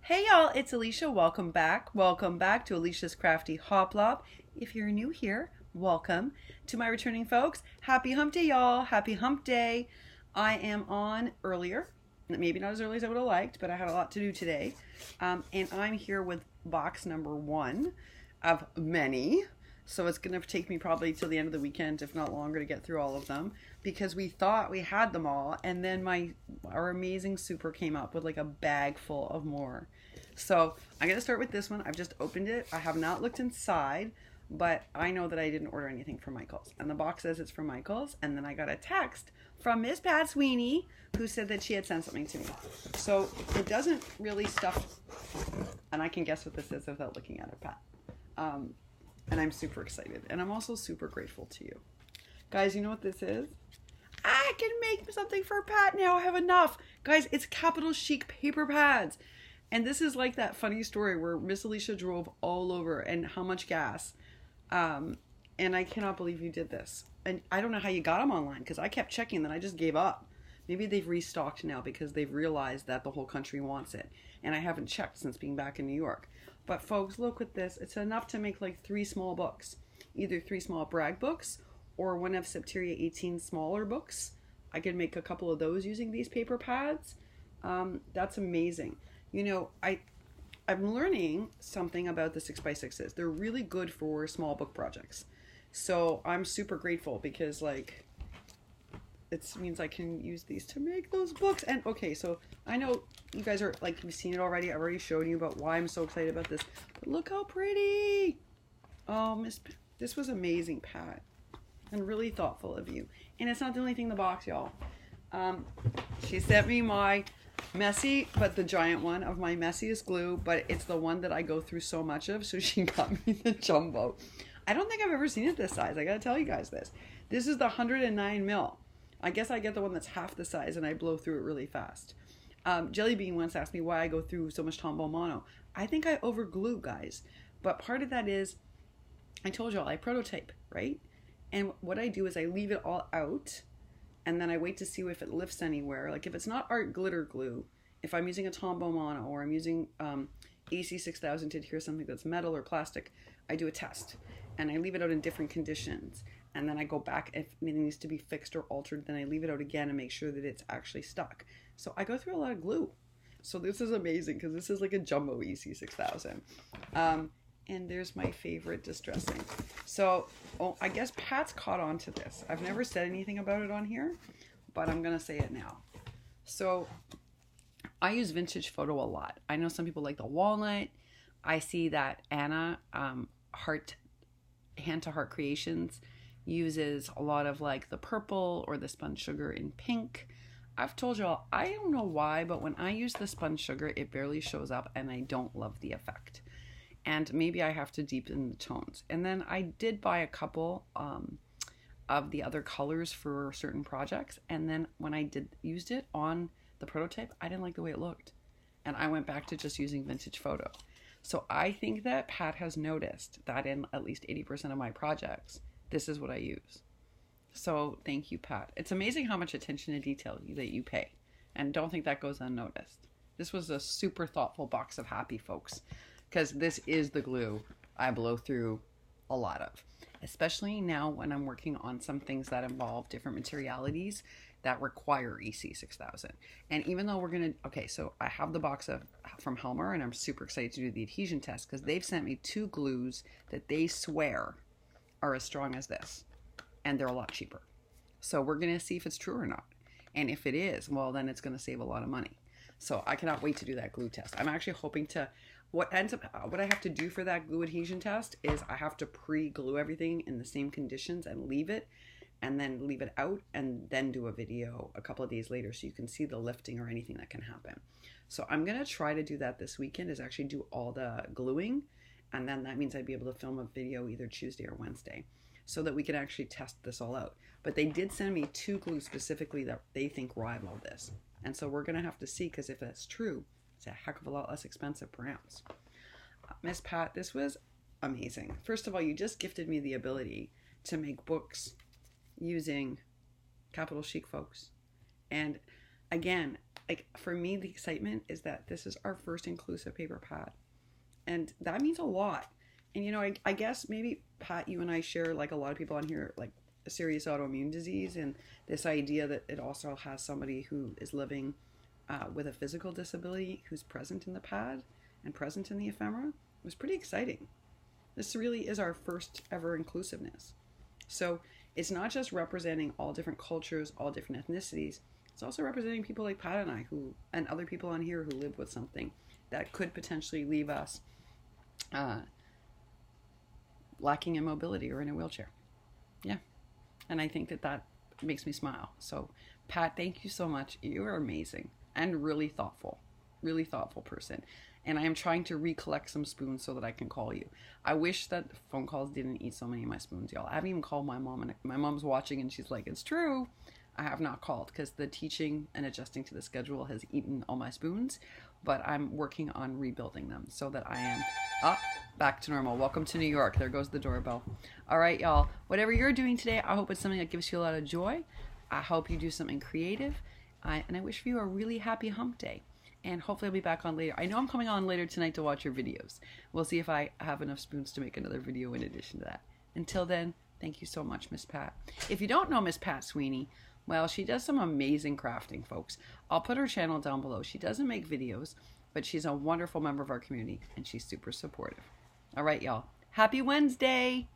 Hey y'all, it's Alicia. Welcome back. Welcome back to Alicia's Crafty Hoplop. If you're new here, welcome. To my returning folks, happy hump day y'all. Happy hump day. I am on earlier. Maybe not as early as I would have liked, but I had a lot to do today. And I'm here with box number 1 of many. So it's going to take me probably till the end of the weekend, if not longer, to get through all of them, because we thought we had them all, and then our amazing super came up with like a bag full of more. So I'm going to start with this one. I've just opened it. I have not looked inside, but I know that I didn't order anything from Michael's, and the box says it's from Michael's. And then I got a text from Miss Pat Sweeney, who said that she had sent something to me. So it doesn't really stuff, and I can guess what this is without looking at it, Pat. And I'm super excited. And I'm also super grateful to you. Guys, you know what this is? I can make something for Pat now. I have enough. Guys, it's Capital Chic paper pads. And this is like that funny story where Miss Alicia drove all over and how much gas. And I cannot believe you did this. And I don't know how you got them online, because I kept checking, then I just gave up. Maybe they've restocked now because they've realized that the whole country wants it. And I haven't checked since being back in New York. But folks, look at this. It's enough to make like 3 small books. Either 3 small brag books or one of Septeria 18 smaller books. I could make a couple of those using these paper pads. That's amazing. You know, I'm learning something about the 6x6s. They're really good for small book projects. So I'm super grateful because like it means I can use these to make those books. And okay, so I know you guys are like, you've seen it already. I've already shown you about why I'm so excited about this. But look how pretty. Oh, this was amazing, Pat. And really thoughtful of you. And it's not the only thing in the box, y'all. She sent me my messy, but the giant one of my messiest glue, but it's the one that I go through so much of. So she got me the jumbo. I don't think I've ever seen it this size. I gotta tell you guys this. This is the 109 mil. I guess I get the one that's half the size and I blow through it really fast. Jelly Bean once asked me why I go through so much Tombow mono. I think I over glue, guys. But part of that is, I told y'all, I prototype, right? And what I do is I leave it all out and then I wait to see if it lifts anywhere. Like if it's not art glitter glue, if I'm using a Tombow mono or I'm using AC6000 to adhere something that's metal or plastic, I do a test and I leave it out in different conditions. And then I go back if it needs to be fixed or altered, then I leave it out again and make sure that it's actually stuck. So I go through a lot of glue. So this is amazing because this is like a jumbo EC6000. And there's my favorite distressing. So I guess Pat's caught on to this. I've never said anything about it on here, but I'm going to say it now. So I use vintage photo a lot. I know some people like the walnut. I see that Anna, Hand to Heart Creations, uses a lot of like the purple or the spun sugar in pink. I've told y'all, I don't know why, but when I use the spun sugar, it barely shows up and I don't love the effect. And maybe I have to deepen the tones. And then I did buy a couple of the other colors for certain projects. And then when I used it on the prototype, I didn't like the way it looked. And I went back to just using vintage photo. So I think that Pat has noticed that in at least 80% of my projects, this is what I use. So thank you, Pat. It's amazing how much attention to detail that you pay. And don't think that goes unnoticed. This was a super thoughtful box of happy, folks. Because this is the glue I blow through a lot of. Especially now when I'm working on some things that involve different materialities that require EC6000. And even though we're going to... Okay, so I have the box from Helmer, and I'm super excited to do the adhesion test because they've sent me 2 glues that they swear are as strong as this. And they're a lot cheaper. So we're going to see if it's true or not. And if it is, well, then it's going to save a lot of money. So I cannot wait to do that glue test. I'm actually hoping to... What I have to do for that glue adhesion test is I have to pre-glue everything in the same conditions and leave it out and then do a video a couple of days later so you can see the lifting or anything that can happen. So I'm going to try to do that this weekend, is actually do all the gluing, and then that means I'd be able to film a video either Tuesday or Wednesday so that we can actually test this all out. But they did send me 2 glues specifically that they think rival this. And so we're going to have to see, because if that's true, it's a heck of a lot less expensive per ounce. Miss Pat, this was amazing. First of all, you just gifted me the ability to make books using Capital Chic, folks. And again, like for me, the excitement is that this is our first inclusive paper pad, and that means a lot. And you know, I guess maybe Pat, you and I share, like a lot of people on here, like a serious autoimmune disease, and this idea that it also has somebody who is living with a physical disability who's present in the pad and present in the ephemera was pretty exciting. This really is our first ever inclusiveness. So it's not just representing all different cultures, all different ethnicities. It's also representing people like Pat and I, who, and other people on here who live with something that could potentially leave us lacking in mobility or in a wheelchair. Yeah. And I think that that makes me smile. So Pat, thank you so much. You are amazing and really thoughtful person. And I am trying to recollect some spoons so that I can call you. I wish that phone calls didn't eat so many of my spoons, y'all. I haven't even called my mom, and my mom's watching and she's like, it's true. I have not called because the teaching and adjusting to the schedule has eaten all my spoons, but I'm working on rebuilding them so that I am back to normal. Welcome to New York. There goes the doorbell. All right, y'all. Whatever you're doing today, I hope it's something that gives you a lot of joy. I hope you do something creative. And I wish for you a really happy hump day. And hopefully I'll be back on later. I know I'm coming on later tonight to watch your videos. We'll see if I have enough spoons to make another video in addition to that. Until then, thank you so much, Miss Pat. If you don't know Miss Pat Sweeney, well, she does some amazing crafting, folks. I'll put her channel down below. She doesn't make videos, but she's a wonderful member of our community, and she's super supportive. All right, y'all. Happy Wednesday!